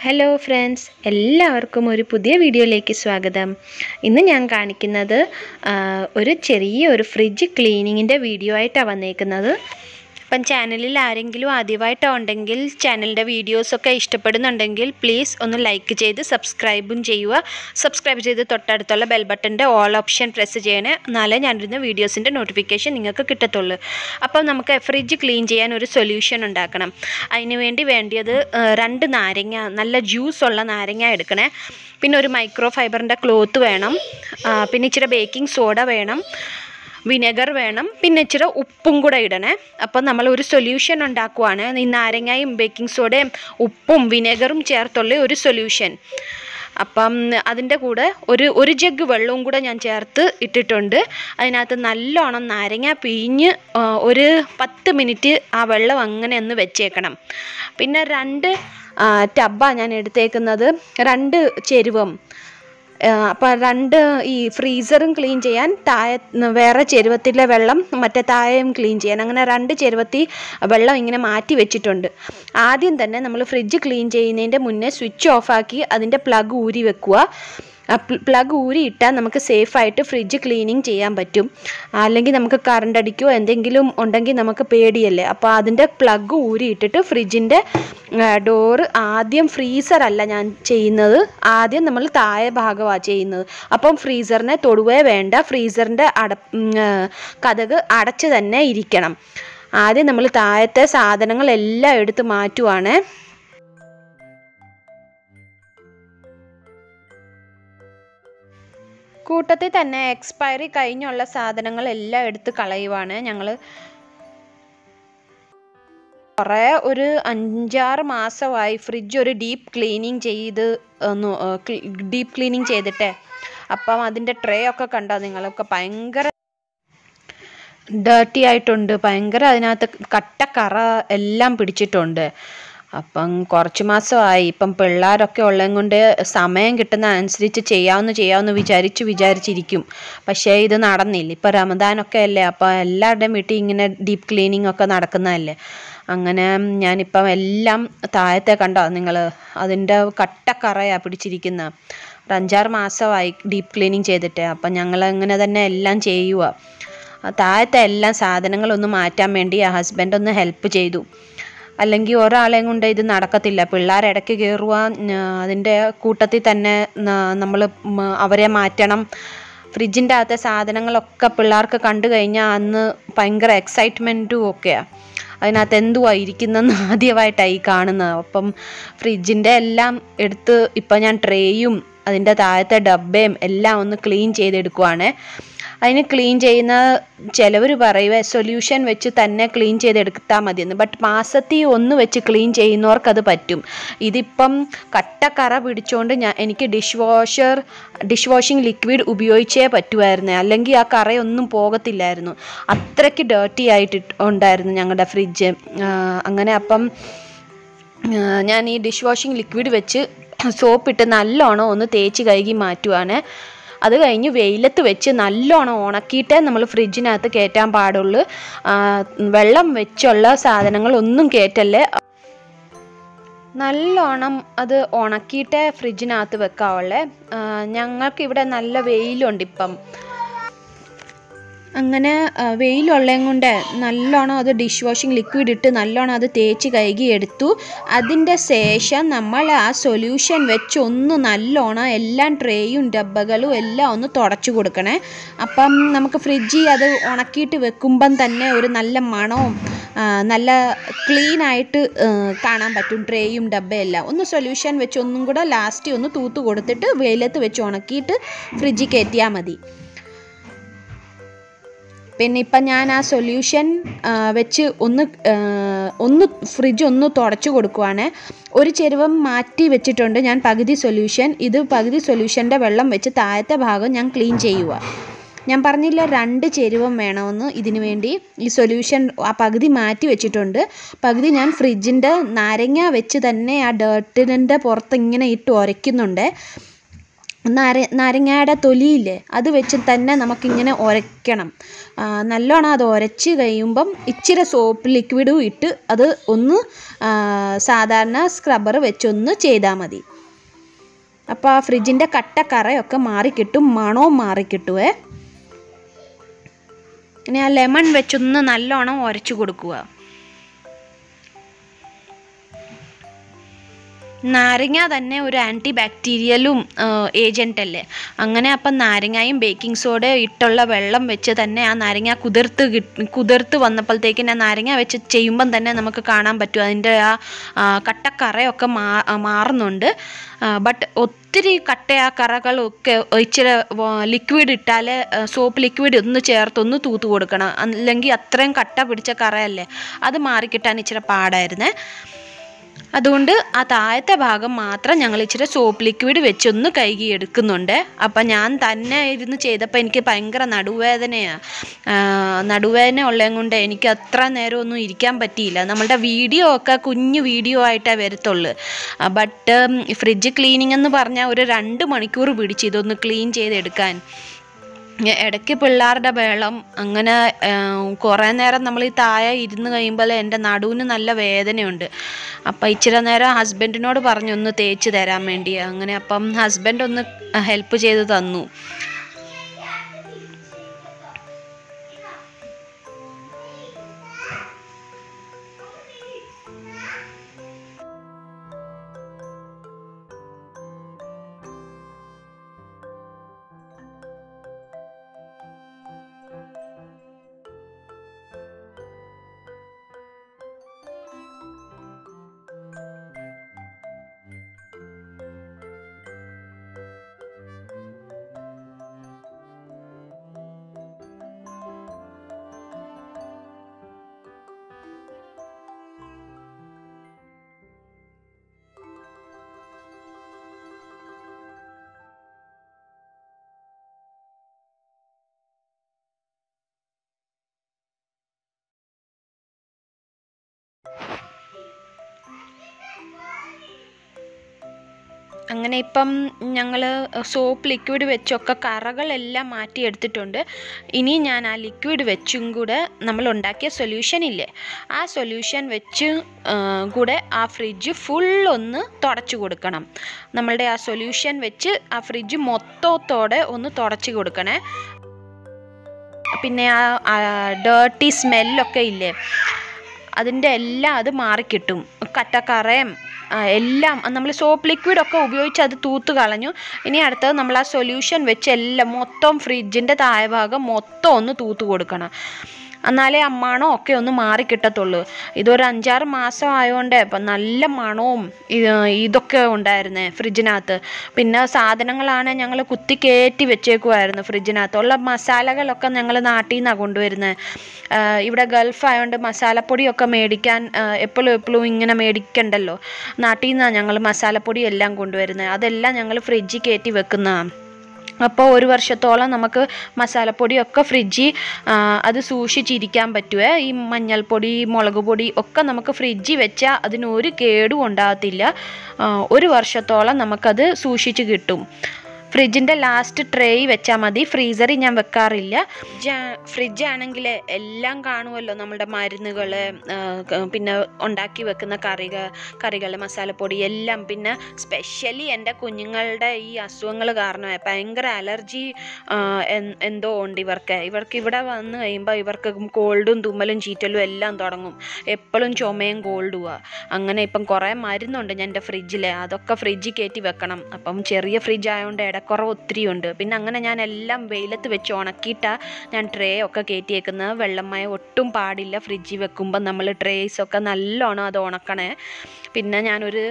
Hello friends, എല്ലാവർക്കും ഒരു പുതിയ വീഡിയോയിലേക്ക് സ്വാഗതം. ഇന്ന് ഞാൻ കാണിക്കുന്നത് ഒരു ചെറിയ ഫ്രിഡ്ജ് ക്ലീനിങ്ങിൻ്റെ വീഡിയോ ആയിട്ടാണ് വന്നേക്കുന്നത്. അപ്പം ചാനലിൽ ആരെങ്കിലും ആദ്യമായിട്ടാണ് ഉണ്ടെങ്കിൽ ചാനലിൻ്റെ വീഡിയോസൊക്കെ ഇഷ്ടപ്പെടുന്നുണ്ടെങ്കിൽ പ്ലീസ് ഒന്ന് ലൈക്ക് ചെയ്ത് സബ്സ്ക്രൈബും ചെയ്യുക. സബ്സ്ക്രൈബ് ചെയ്ത് തൊട്ടടുത്തുള്ള ബെൽ ബട്ടൻ്റെ ഓൾ ഓപ്ഷൻ പ്രസ് ചെയ്യണേ, എന്നാലേ ഞാനിരുന്ന വീഡിയോസിൻ്റെ നോട്ടിഫിക്കേഷൻ നിങ്ങൾക്ക് കിട്ടത്തുള്ളൂ. അപ്പം നമുക്ക് ഫ്രിഡ്ജ് ക്ലീൻ ചെയ്യാൻ ഒരു സൊല്യൂഷൻ ഉണ്ടാക്കണം. അതിന് വേണ്ടിയത് 2 നാരങ്ങ, നല്ല ജ്യൂസുള്ള നാരങ്ങ എടുക്കണേ. പിന്നെ ഒരു മൈക്രോ ഫൈബറിൻ്റെ ക്ലോത്ത് വേണം. പിന്നെ ഇച്ചിരി ബേക്കിംഗ് സോഡ വേണം, വിനെഗർ വേണം, പിന്നെ ഇച്ചിരി ഉപ്പും കൂടെ ഇടണേ. അപ്പം നമ്മൾ ഒരു സൊല്യൂഷൻ ഉണ്ടാക്കുവാണ്. ഈ നാരങ്ങയും ബേക്കിംഗ് സോഡയും ഉപ്പും വിനെഗറും ചേർത്തുള്ള ഒരു സൊല്യൂഷൻ. അപ്പം അതിൻ്റെ കൂടെ ഒരു ജഗ് വെള്ളവും കൂടെ ഞാൻ ചേർത്ത് ഇട്ടിട്ടുണ്ട്. അതിനകത്ത് നല്ലോണം നാരങ്ങ പിഴിഞ്ഞ് ഒരു 10 മിനിറ്റ് ആ വെള്ളം അങ്ങനെ ഒന്ന് വെച്ചേക്കണം. പിന്നെ 2 ടബ്ബാണ് ഞാൻ എടുത്തേക്കുന്നത്, 2 ചെരുവം. അപ്പോൾ 2 ഈ ഫ്രീസറും ക്ലീൻ ചെയ്യാൻ, താഴെ വേറെ ചെരുവത്തിലെ വെള്ളം മറ്റേ താഴെയും ക്ലീൻ ചെയ്യാൻ, അങ്ങനെ 2 ചെരുവത്തിൽ വെള്ളം ഇങ്ങനെ മാറ്റി വെച്ചിട്ടുണ്ട്. ആദ്യം തന്നെ നമ്മൾ ഫ്രിഡ്ജ് ക്ലീൻ ചെയ്യുന്നതിൻ്റെ മുന്നേ സ്വിച്ച് ഓഫാക്കി അതിൻ്റെ പ്ലഗ് ഊരി വെക്കുക. പ്ലഗ് ഊരി ഇട്ടാൽ നമുക്ക് സേഫായിട്ട് ഫ്രിഡ്ജ് ക്ലീനിങ് ചെയ്യാൻ പറ്റും. അല്ലെങ്കിൽ നമുക്ക് കറണ്ട് അടിക്കുകയോ എന്തെങ്കിലും ഉണ്ടെങ്കിൽ നമുക്ക് പേടിയല്ലേ. അപ്പോൾ അതിൻ്റെ പ്ലഗ് ഊരി ഇട്ടിട്ട് ഫ്രിഡ്ജിൻ്റെ ഡോറ് ആദ്യം, ഫ്രീസറല്ല ഞാൻ ചെയ്യുന്നത്, ആദ്യം നമ്മൾ താഴെ ഭാഗമാണ് ചെയ്യുന്നത്. അപ്പം ഫ്രീസറിനെ തൊടുവേ വേണ്ട, ഫ്രീസറിൻ്റെ കതക് അടച്ച് തന്നെ ഇരിക്കണം. ആദ്യം നമ്മൾ താഴത്തെ സാധനങ്ങളെല്ലാം എടുത്ത് മാറ്റുവാണ്. കൂട്ടത്തിൽ തന്നെ എക്സ്പയറി കഴിഞ്ഞുള്ള സാധനങ്ങളെല്ലാം എടുത്ത് കളയുവാണ് ഞങ്ങൾ. കുറേ ഒരു 5-6 മാസമായി ഫ്രിഡ്ജ് ഒരു ഡീപ്പ് ക്ലീനിങ് ചെയ്തിട്ടേ. അപ്പം അതിൻ്റെ ട്രേ ഒക്കെ കണ്ടോ നിങ്ങളൊക്കെ, ഭയങ്കര ഡേർട്ടി ആയിട്ടുണ്ട്, ഭയങ്കര അതിനകത്ത് കട്ടക്കറ എല്ലാം പിടിച്ചിട്ടുണ്ട്. അപ്പം കുറച്ച് മാസമായി. ഇപ്പം പിള്ളേരൊക്കെ ഉള്ളതും കൊണ്ട് സമയം കിട്ടുന്ന അനുസരിച്ച് ചെയ്യാമെന്ന് വിചാരിച്ചിരിക്കും. പക്ഷേ ഇത് നടന്നില്ല. ഇപ്പം റമദാനൊക്കെ അല്ലേ, അപ്പോൾ എല്ലാവരുടെയും വീട്ടിൽ ഇങ്ങനെ ഡീപ്പ് ക്ലീനിങ് ഒക്കെ നടക്കുന്നതല്ലേ. അങ്ങനെ ഞാനിപ്പം എല്ലാം താഴത്തെ കണ്ടോ നിങ്ങൾ, അതിൻ്റെ കട്ടക്കറയാണ് പിടിച്ചിരിക്കുന്നത്. ഒരു 5-6 മാസമായി ഡീപ്പ് ക്ലീനിങ് ചെയ്തിട്ട്. അപ്പം ഞങ്ങൾ അങ്ങനെ തന്നെ എല്ലാം ചെയ്യുക. താഴത്തെ എല്ലാ സാധനങ്ങളൊന്ന് മാറ്റാൻ വേണ്ടി ആ ഹസ്ബൻഡ് ഒന്ന് ഹെൽപ്പ് ചെയ്തു. അല്ലെങ്കിൽ ഒരാളെയും കൊണ്ട് ഇത് നടക്കത്തില്ല. പിള്ളേരിടയ്ക്ക് കയറുക, അതിൻ്റെ കൂട്ടത്തിൽ തന്നെ നമ്മൾ അവരെ മാറ്റണം. ഫ്രിഡ്ജിൻ്റെ അകത്തെ സാധനങ്ങളൊക്കെ പിള്ളേർക്ക് കണ്ടു കഴിഞ്ഞാൽ അന്ന് ഭയങ്കര എക്സൈറ്റ്മെൻറ്റും ഒക്കെയാണ്. അതിനകത്ത് എന്തുവാ ഇരിക്കുന്നതെന്ന് ആദ്യമായിട്ടായി കാണുന്നത്. അപ്പം ഫ്രിഡ്ജിൻ്റെ എല്ലാം എടുത്ത് ഇപ്പം ഞാൻ ട്രേയും അതിൻ്റെ താഴത്തെ ഡബ്ബയും എല്ലാം ഒന്ന് ക്ലീൻ ചെയ്തെടുക്കുവാണ്. അതിന് ക്ലീൻ ചെയ്യുന്ന ചിലവർ പറയുക സൊല്യൂഷൻ വെച്ച് തന്നെ ക്ലീൻ ചെയ്തെടുത്താൽ മതിയെന്ന്. ബട്ട് മാസത്തിൽ 1 വെച്ച് ക്ലീൻ ചെയ്യുന്നവർക്കത് പറ്റും. ഇതിപ്പം കട്ടക്കറ പിടിച്ചുകൊണ്ട് എനിക്ക് ഡിഷ് വാഷിംഗ് ലിക്വിഡ് ഉപയോഗിച്ചേ പറ്റുമായിരുന്നു, അല്ലെങ്കിൽ ആ കറയൊന്നും പോകത്തില്ലായിരുന്നു. അത്രയ്ക്ക് ഡേർട്ടി ആയിട്ട് ഉണ്ടായിരുന്നു ഞങ്ങളുടെ ഫ്രിഡ്ജ്. അങ്ങനെ അപ്പം ഞാൻ ഈ ഡിഷ് വാഷിംഗ് ലിക്വിഡ് വെച്ച് സോപ്പിട്ട് നല്ലോണം ഒന്ന് തേച്ച് കഴുകി മാറ്റുവാണ്. അത് കഴിഞ്ഞ് വെയിലത്ത് വെച്ച് നല്ലോണം ഉണക്കിയിട്ടേ നമ്മൾ ഫ്രിഡ്ജിനകത്ത് കയറ്റാൻ പാടുള്ളൂ. വെള്ളം വെച്ചുള്ള സാധനങ്ങളൊന്നും കയറ്റല്ലേ. നല്ലോണം അത് ഉണക്കിയിട്ടേ ഫ്രിഡ്ജിനകത്ത് വെക്കാവുള്ളേ. ഞങ്ങൾക്കിവിടെ നല്ല വെയിലുണ്ട് ഇപ്പം. അങ്ങനെ വെയിലുള്ളതും കൊണ്ട് നല്ലോണം അത് ഡിഷ് വാഷിംഗ് ലിക്വിഡ് ഇട്ട് നല്ലോണം അത് തേച്ച് കഴുകി എടുത്തു. അതിൻ്റെ ശേഷം നമ്മൾ ആ സൊല്യൂഷൻ വെച്ച് ഒന്ന് നല്ലോണം എല്ലാം ട്രേയും ഡബ്ബകളും എല്ലാം ഒന്ന് തുടച്ചു കൊടുക്കണേ. അപ്പം നമുക്ക് ഫ്രിഡ്ജിൽ അത് ഉണക്കിയിട്ട് വെക്കുമ്പം തന്നെ ഒരു നല്ല മണവും നല്ല ക്ലീനായിട്ട് കാണാൻ പറ്റും. ട്രേയും ഡബ്ബയെല്ലാം ഒന്ന് സൊല്യൂഷൻ വെച്ച് ഒന്നും കൂടെ ലാസ്റ്റ് ഒന്ന് തൂത്ത് കൊടുത്തിട്ട് വെയിലത്ത് വെച്ച് ഉണക്കിയിട്ട് ഫ്രിഡ്ജിൽ കയറ്റിയാൽ മതി. പിന്നെ ഇപ്പം ഞാൻ ആ സൊല്യൂഷൻ വെച്ച് ഒന്ന് ഫ്രിഡ്ജ് ഒന്ന് തുടച്ചു കൊടുക്കുവാണ്. ഒരു ചെരുവം മാറ്റി വെച്ചിട്ടുണ്ട് ഞാൻ പകുതി സൊല്യൂഷൻ. ഇത് പകുതി സൊല്യൂഷൻ്റെ വെള്ളം വെച്ച് താഴത്തെ ഭാഗം ഞാൻ ക്ലീൻ ചെയ്യുക. ഞാൻ പറഞ്ഞില്ല 2 ചെരുവം വേണമെന്ന്. ഇതിനു വേണ്ടി ഈ സൊല്യൂഷൻ ആ പകുതി മാറ്റി വെച്ചിട്ടുണ്ട്. പകുതി ഞാൻ ഫ്രിഡ്ജിൻ്റെ നാരങ്ങ വെച്ച് തന്നെ ആ ഡേർട്ടിൻ്റെ പുറത്ത് ഇങ്ങനെ ഇട്ട് ഉരയ്ക്കുന്നുണ്ട്. നാരങ്ങയുടെ തൊലിയില്ലേ അത് വെച്ച് തന്നെ നമുക്കിങ്ങനെ ഉരയ്ക്കണം. നല്ലോണം അത് ഉരച്ച് കഴിയുമ്പം ഇച്ചിരി സോപ്പ് ലിക്വിഡും ഇട്ട് അത് ഒന്ന് സാധാരണ സ്ക്രബ്ബർ വെച്ചൊന്ന് ചെയ്താൽ മതി. അപ്പോൾ ആ ഫ്രിഡ്ജിൻ്റെ കറയൊക്കെ മാറിക്കിട്ടും, മണവും മാറിക്കിട്ടുവേ. ഇനി ആ ലെമൺ വെച്ചൊന്ന് നല്ലോണം ഉരച്ച് കൊടുക്കുക. നാരങ്ങ തന്നെ ഒരു ആൻറ്റി ബാക്ടീരിയലും ഏജൻ്റ് അല്ലേ. അങ്ങനെ അപ്പം നാരങ്ങയും ബേക്കിംഗ് സോഡ ഇട്ടുള്ള വെള്ളം വെച്ച് തന്നെ ആ നാരങ്ങ കുതിർത്ത് വന്നപ്പോഴത്തേക്കും ആ നാരങ്ങ വെച്ച് ചെയ്യുമ്പം തന്നെ നമുക്ക് കാണാൻ പറ്റും അതിൻ്റെ ആ കറയൊക്കെ മാറുന്നുണ്ട്. ബട്ട് ഒത്തിരി കറകളൊക്കെ ഇച്ചിരി ലിക്വിഡ് ഇട്ടാൽ സോപ്പ് ലിക്വിഡ് ഒന്ന് ചേർത്തൊന്ന് തൂത്ത് കൊടുക്കണം. അല്ലെങ്കിൽ അത്രയും കട്ട പിടിച്ച കറയല്ലേ, അത് മാറിക്കിട്ടാൻ ഇച്ചിരി പാടായിരുന്നേ. അതുകൊണ്ട് ആ താഴത്തെ ഭാഗം മാത്രം ഞങ്ങൾ ഇച്ചിരി സോപ്പ് ലിക്വിഡ് വെച്ചൊന്ന് കഴുകി എടുക്കുന്നുണ്ട്. അപ്പം ഞാൻ തന്നെ ഇരുന്ന് ചെയ്തപ്പോൾ എനിക്ക് ഭയങ്കര നടുവേദന ഉള്ളതും കൊണ്ട് എനിക്ക് അത്ര നേരമൊന്നും ഇരിക്കാൻ പറ്റിയില്ല. നമ്മളുടെ വീഡിയോ ഒക്കെ കുഞ്ഞു വീഡിയോ ആയിട്ടേ വരത്തുള്ളൂ. ബട്ട് ഫ്രിഡ്ജ് ക്ലീനിങ് എന്ന് പറഞ്ഞാൽ ഒരു 2 മണിക്കൂർ പിടിച്ച് ഇതൊന്ന് ക്ലീൻ ചെയ്തെടുക്കാൻ. ഇടയ്ക്ക് പിള്ളേരുടെ ബഹളം, അങ്ങനെ കുറേ നേരം നമ്മൾ ഈ താഴെ ഇരുന്ന് കഴിയുമ്പോൾ എൻ്റെ നടുവിന് നല്ല വേദനയുണ്ട്. അപ്പം ഇച്ചിരി നേരം ഹസ്ബൻഡിനോട് പറഞ്ഞു ഒന്ന് തേച്ച് തരാൻ വേണ്ടി. അങ്ങനെ അപ്പം ഹസ്ബൻഡ് ഒന്ന് ഹെൽപ്പ് ചെയ്ത് തന്നു. അങ്ങനെ ഇപ്പം ഞങ്ങൾ സോപ്പ് ലിക്വിഡ് വെച്ചൊക്കെ കറകളെല്ലാം മാറ്റിയെടുത്തിട്ടുണ്ട്. ഇനി ഞാൻ ആ ലിക്വിഡ് വെച്ചും കൂടെ നമ്മൾ ഉണ്ടാക്കിയ സൊല്യൂഷൻ ഇല്ലേ, ആ സൊല്യൂഷൻ വെച്ച് കൂടെ ആ ഫ്രിഡ്ജ് ഫുള്ളൊന്ന് തുടച്ചു കൊടുക്കണം. നമ്മളുടെ ആ സൊല്യൂഷൻ വെച്ച് ആ ഫ്രിഡ്ജ് മൊത്തത്തോടെ ഒന്ന് തുടച്ചു കൊടുക്കണേ. പിന്നെ ആ ഡേർട്ടി സ്മെല്ലൊക്കെ ഇല്ലേ, അതിൻ്റെ എല്ലാം അത് മാറിക്കിട്ടും. കറയും എല്ലാം നമ്മൾ സോപ്പ് ലിക്വിഡൊക്കെ ഉപയോഗിച്ച് അത് തൂത്ത് കളഞ്ഞു. ഇനി അടുത്തത് നമ്മൾ ആ സൊല്യൂഷൻ വെച്ച് എല്ലാം മൊത്തം ഫ്രിഡ്ജിൻ്റെ താഴെ ഭാഗം മൊത്തം ഒന്ന് തൂത്ത് കൊടുക്കണം. എന്നാലേ ആ മണം ഒക്കെ ഒന്ന് മാറിക്കിട്ടത്തുള്ളൂ. ഇതൊരു 5-6 മാസം ആയതുകൊണ്ട് ഇപ്പം നല്ല മണവും ഇതൊക്കെ ഉണ്ടായിരുന്നേ ഫ്രിഡ്ജിനകത്ത്. പിന്നെ സാധനങ്ങളാണ് ഞങ്ങൾ കുത്തി കയറ്റി വെച്ചേക്കുമായിരുന്നു. ഫ്രിഡ്ജിനകത്തുള്ള മസാലകളൊക്കെ ഞങ്ങൾ നാട്ടിൽ നിന്നാണ് കൊണ്ടുവരുന്നത്. ഇവിടെ ഗൾഫ് ആയതുകൊണ്ട് മസാലപ്പൊടിയൊക്കെ മേടിക്കാൻ എപ്പോഴും ഇങ്ങനെ മേടിക്കണ്ടല്ലോ. നാട്ടിൽ നിന്നാണ് ഞങ്ങൾ മസാലപ്പൊടി എല്ലാം കൊണ്ടുവരുന്നത്. അതെല്ലാം ഞങ്ങൾ ഫ്രിഡ്ജിൽ കയറ്റി വെക്കുന്നതാണ്. അപ്പോൾ 1 വർഷത്തോളം നമുക്ക് മസാലപ്പൊടിയൊക്കെ ഫ്രിഡ്ജിൽ അത് സൂക്ഷിച്ചിരിക്കാൻ പറ്റുമേ. ഈ മഞ്ഞൾപ്പൊടി, മുളക് പൊടി ഒക്കെ നമുക്ക് ഫ്രിഡ്ജിൽ വെച്ചാൽ അതിനൊരു കേടും ഉണ്ടാകത്തില്ല. 1 വർഷത്തോളം നമുക്കത് സൂക്ഷിച്ച് കിട്ടും. ഫ്രിഡ്ജിൻ്റെ ലാസ്റ്റ് ട്രേ വെച്ചാൽ മതി, ഫ്രീസറിൽ ഞാൻ വെക്കാറില്ല. ഫ്രിഡ്ജാണെങ്കിൽ എല്ലാം കാണുമല്ലോ, നമ്മളുടെ മരുന്നുകൾ, പിന്നെ ഉണ്ടാക്കി വെക്കുന്ന കറികൾ, മസാലപ്പൊടി എല്ലാം. പിന്നെ സ്പെഷ്യലി എൻ്റെ കുഞ്ഞുങ്ങളുടെ ഈ അസുഖങ്ങൾ കാരണം ഭയങ്കര അലർജി എന്തോ ഉണ്ട് ഇവർക്ക് ഇവിടെ വന്നു കഴിയുമ്പോൾ ഇവർക്ക് കോൾഡും തുമ്മലും ചീറ്റലും എല്ലാം തുടങ്ങും. എപ്പോഴും ചുമയും കോൾഡുമാണ്. അങ്ങനെ ഇപ്പം കുറേ മരുന്നുണ്ട് എൻ്റെ ഫ്രിഡ്ജിൽ, അതൊക്കെ ഫ്രിഡ്ജിൽ കയറ്റി വെക്കണം. അപ്പം ചെറിയ ഫ്രിഡ്ജ് ആയതുകൊണ്ട് കുറവ് ഒത്തിരി ഉണ്ട്. പിന്നെ അങ്ങനെ ഞാൻ എല്ലാം വെയിലത്ത് വെച്ച് ഉണക്കിയിട്ടാണ് ഞാൻ ട്രേ ഒക്കെ കയറ്റിയേക്കുന്നത്. വെള്ളമയം ഒട്ടും പാടില്ല ഫ്രിഡ്ജിൽ വെക്കുമ്പോൾ. നമ്മൾ ട്രേസൊക്കെ നല്ലോണം അത് ഉണക്കണേ. പിന്നെ ഞാനൊരു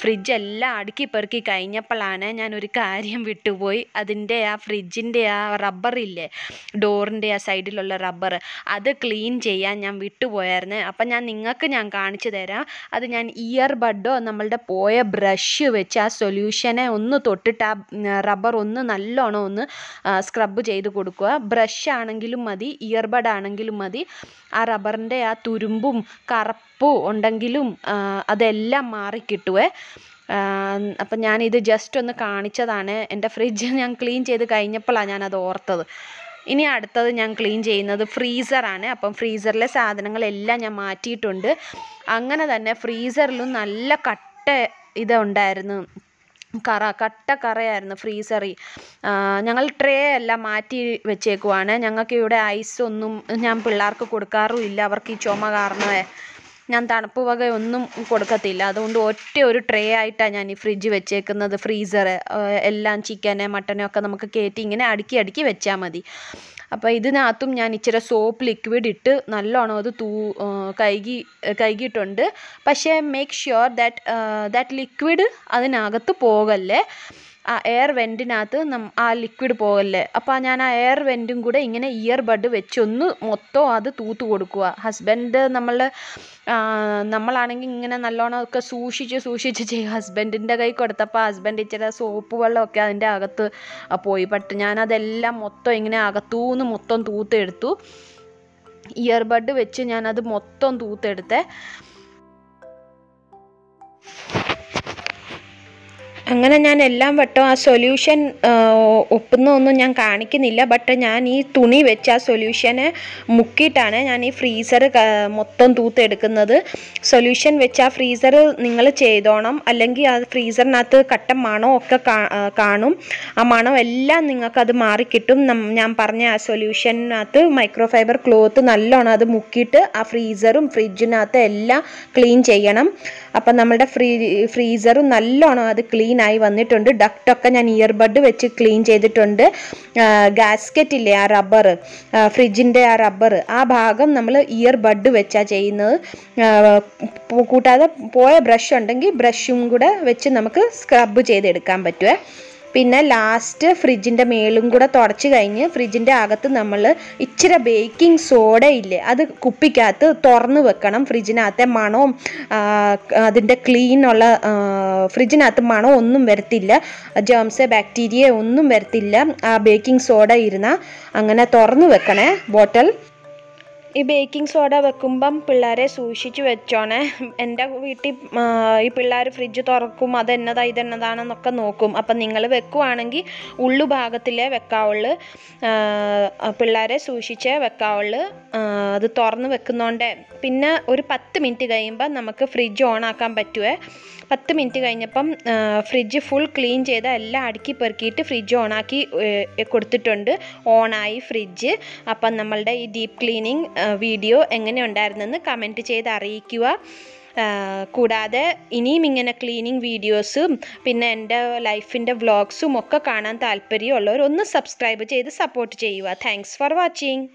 ഫ്രിഡ്ജ് എല്ലാം അടുക്കി പെറുക്കി കഴിഞ്ഞപ്പോഴാണ് ഞാനൊരു കാര്യം വിട്ടുപോയി. അതിൻ്റെ ആ ഫ്രിഡ്ജിൻ്റെ ആ റബ്ബറില്ലേ, ഡോറിൻ്റെ ആ സൈഡിലുള്ള റബ്ബർ, അത് ക്ലീൻ ചെയ്യാൻ ഞാൻ വിട്ടുപോയായിരുന്നു. അപ്പം നിങ്ങൾക്ക് ഞാൻ കാണിച്ചു തരാം. അത് ഞാൻ ഇയർബഡോ നമ്മളുടെ പോയ ബ്രഷ് വെച്ച് ആ സൊല്യൂഷനെ ഒന്ന് തൊട്ടിട്ട് ആ റബ്ബർ ഒന്ന് നല്ലോണം ഒന്ന് സ്ക്രബ് ചെയ്ത് കൊടുക്കുക. ബ്രഷ് ആണെങ്കിലും മതി, ഇയർബഡ് ആണെങ്കിലും മതി. ആ റബ്ബറിൻ്റെ ആ തുരുമ്പും കറുപ്പും ഉണ്ടെങ്കിലും അതെല്ലാം മാറിക്കിട്ടുവേ. അപ്പം ഞാനിത് ജസ്റ്റ് ഒന്ന് കാണിച്ചതാണ്. എൻ്റെ ഫ്രിഡ്ജ് ഞാൻ ക്ലീൻ ചെയ്ത് കഴിഞ്ഞപ്പോഴാണ് ഞാനത് ഓർത്തത്. ഇനി അടുത്തത് ഞാൻ ക്ലീൻ ചെയ്യുന്നത് ഫ്രീസറാണ്. അപ്പം ഫ്രീസറിലെ സാധനങ്ങളെല്ലാം ഞാൻ മാറ്റിയിട്ടുണ്ട്. അങ്ങനെ തന്നെ ഫ്രീസറിലും നല്ല കട്ട ഇതുണ്ടായിരുന്നു, കട്ട കറയായിരുന്നു ഫ്രീസറിൽ. ഞങ്ങൾ ട്രേ എല്ലാം മാറ്റി വെച്ചേക്കുവാണ്. ഞങ്ങൾക്ക് ഇവിടെ ഐസൊന്നും ഞാൻ പിള്ളേർക്ക് കൊടുക്കാറുമില്ല. അവർക്ക് ഈ ചുമ കാരണമേ ഞാൻ തണുപ്പ് വക ഒന്നും കൊടുക്കത്തില്ല. അതുകൊണ്ട് ഒരു ട്രേ ആയിട്ടാണ് ഞാൻ ഈ ഫ്രിഡ്ജ് വെച്ചേക്കുന്നത്. ഫ്രീസർ എല്ലാം ചിക്കന് മട്ടനും ഒക്കെ നമുക്ക് കയറ്റി ഇങ്ങനെ അടുക്കി വെച്ചാൽ മതി. അപ്പോൾ ഇതിനകത്തും ഞാൻ ഇച്ചിരി സോപ്പ് ലിക്വിഡ് ഇട്ട് നല്ലോണം അത് കഴുകിയിട്ടുണ്ട്. പക്ഷേ മേക്ക് ഷ്യൂർ ദാറ്റ് ലിക്വിഡ് അതിനകത്ത് പോകല്ലേ, ആ എയർ വെൻറ്റിനകത്ത് ആ ലിക്വിഡ് പോകല്ലേ. അപ്പോൾ ഞാൻ ആ എയർ വെൻറ്റും കൂടെ ഇങ്ങനെ ഇയർ ബഡ് വെച്ചൊന്ന് മൊത്തം അത് തൂത്ത് കൊടുക്കുക. ഹസ്ബൻഡ് നമ്മളാണെങ്കിൽ ഇങ്ങനെ നല്ലോണം ഒക്കെ സൂക്ഷിച്ച് ചെയ്യും. ഹസ്ബൻഡിൻ്റെ കൈ കൊടുത്തപ്പോൾ ഹസ്ബൻഡ് ഇച്ചിരി സോപ്പ് വെള്ളമൊക്കെ അതിൻ്റെ അകത്ത് പോയി. ഞാനതെല്ലാം മൊത്തം ഇങ്ങനെ അകത്തൂന്ന് മൊത്തം തൂത്തെടുത്തു. ഇയർ ബഡ് വെച്ച് ഞാനത് മൊത്തം തൂത്തെടുത്തേ. അങ്ങനെ ഞാൻ എല്ലാം വട്ടം ആ സൊല്യൂഷൻ ഒന്നും ഞാൻ കാണിക്കുന്നില്ല. ബട്ട് ഞാൻ ഈ തുണി വെച്ച് ആ സൊല്യൂഷനെ മുക്കിയിട്ടാണ് ഞാൻ ഈ ഫ്രീസർ മൊത്തം തൂത്തെടുക്കുന്നത്. സൊല്യൂഷൻ വെച്ച് ആ ഫ്രീസർ നിങ്ങൾ ചെയ്തോണം, അല്ലെങ്കിൽ ആ ഫ്രീസറിനകത്ത് കട്ട മണമൊക്കെ കാണും. ആ മണം എല്ലാം നിങ്ങൾക്കത് മാറിക്കിട്ടും. ഞാൻ പറഞ്ഞ ആ സൊല്യൂഷനകത്ത് മൈക്രോഫൈബർ ക്ലോത്ത് നല്ലോണം അത് മുക്കിയിട്ട് ആ ഫ്രീസറും ഫ്രിഡ്ജിനകത്ത് എല്ലാം ക്ലീൻ ചെയ്യണം. അപ്പം നമ്മുടെ ഫ്രീസറും നല്ലോണം അത് ക്ലീൻ ആയി വന്നിട്ടുണ്ട്. ഡക്റ്റൊക്കെ ഞാൻ ഇയർബഡ് വെച്ച് ക്ലീൻ ചെയ്തിട്ടുണ്ട്. ഗാസ്കറ്റ് ഇല്ലേ, ആ റബ്ബർ, ഫ്രിഡ്ജിൻ്റെ ആ റബ്ബർ, ആ ഭാഗം നമ്മൾ ഇയർബഡ് വെച്ചാണ് ചെയ്യുന്നത്. കൂടാതെ പോയ ബ്രഷ് ഉണ്ടെങ്കിൽ ബ്രഷും കൂടെ വെച്ച് നമുക്ക് സ്ക്രബ് ചെയ്തെടുക്കാൻ പറ്റുമേ. പിന്നെ ലാസ്റ്റ് ഫ്രിഡ്ജിൻ്റെ മേലും കൂടെ തുടച്ച് കഴിഞ്ഞ് ഫ്രിഡ്ജിൻ്റെ അകത്ത് നമ്മൾ ഇച്ചിരി ബേക്കിംഗ് സോഡ ഇല്ലേ, അത് കുപ്പിക്കകത്ത് തുറന്ന് വെക്കണം. ഫ്രിഡ്ജിനകത്തെ മണവും അതിൻ്റെ ക്ലീനുള്ള ഫ്രിഡ്ജിനകത്ത് മണം ഒന്നും വരത്തില്ല, ജേംസ് ബാക്ടീരിയ ഒന്നും വരത്തില്ല ആ ബേക്കിംഗ് സോഡ ഇരുന്നാൽ. അങ്ങനെ തുറന്ന് വെക്കണേ ബോട്ടിൽ. ഈ ബേക്കിംഗ് സോഡ വെക്കുമ്പം പിള്ളേരെ സൂക്ഷിച്ച് വെച്ചോണേ. എൻ്റെ വീട്ടിൽ ഈ പിള്ളേർ ഫ്രിഡ്ജ് തുറക്കും, ഇതെന്നതാണെന്നൊക്കെ നോക്കും. അപ്പം നിങ്ങൾ വെക്കുവാണെങ്കിൽ ഉള്ളു ഭാഗത്തിലേ വെക്കാവുള്ളൂ, പിള്ളേരെ സൂക്ഷിച്ചേ വെക്കാവുള്ളൂ. അത് തുറന്ന് വെക്കുന്നോണ്ട് പിന്നെ ഒരു 10 മിനിറ്റ് കഴിയുമ്പോൾ നമുക്ക് ഫ്രിഡ്ജ് ഓണാക്കാൻ പറ്റുമേ. 10 മിനിറ്റ് കഴിഞ്ഞപ്പം ഫ്രിഡ്ജ് ഫുൾ ക്ലീൻ ചെയ്ത് എല്ലാം അടുക്കി പെറുക്കിയിട്ട് ഫ്രിഡ്ജ് ഓണാക്കി കൊടുത്തിട്ടുണ്ട്. ഓണായി ഫ്രിഡ്ജ്. അപ്പം നമ്മളുടെ ഈ ഡീപ്പ് ക്ലീനിങ് വീഡിയോ എങ്ങനെ ഉണ്ടായിരുന്നെന്ന് കമൻറ്റ് ചെയ്ത് അറിയിക്കുക. കൂടാതെ ഇനിയും ഇങ്ങനെ ക്ലീനിങ് വീഡിയോസും പിന്നെ എൻ്റെ ലൈഫിൻ്റെ വ്ളോഗ്സും ഒക്കെ കാണാൻ താല്പര്യമുള്ളവർ ഒന്ന് സബ്സ്ക്രൈബ് ചെയ്ത് സപ്പോർട്ട് ചെയ്യുക. Thanks for watching.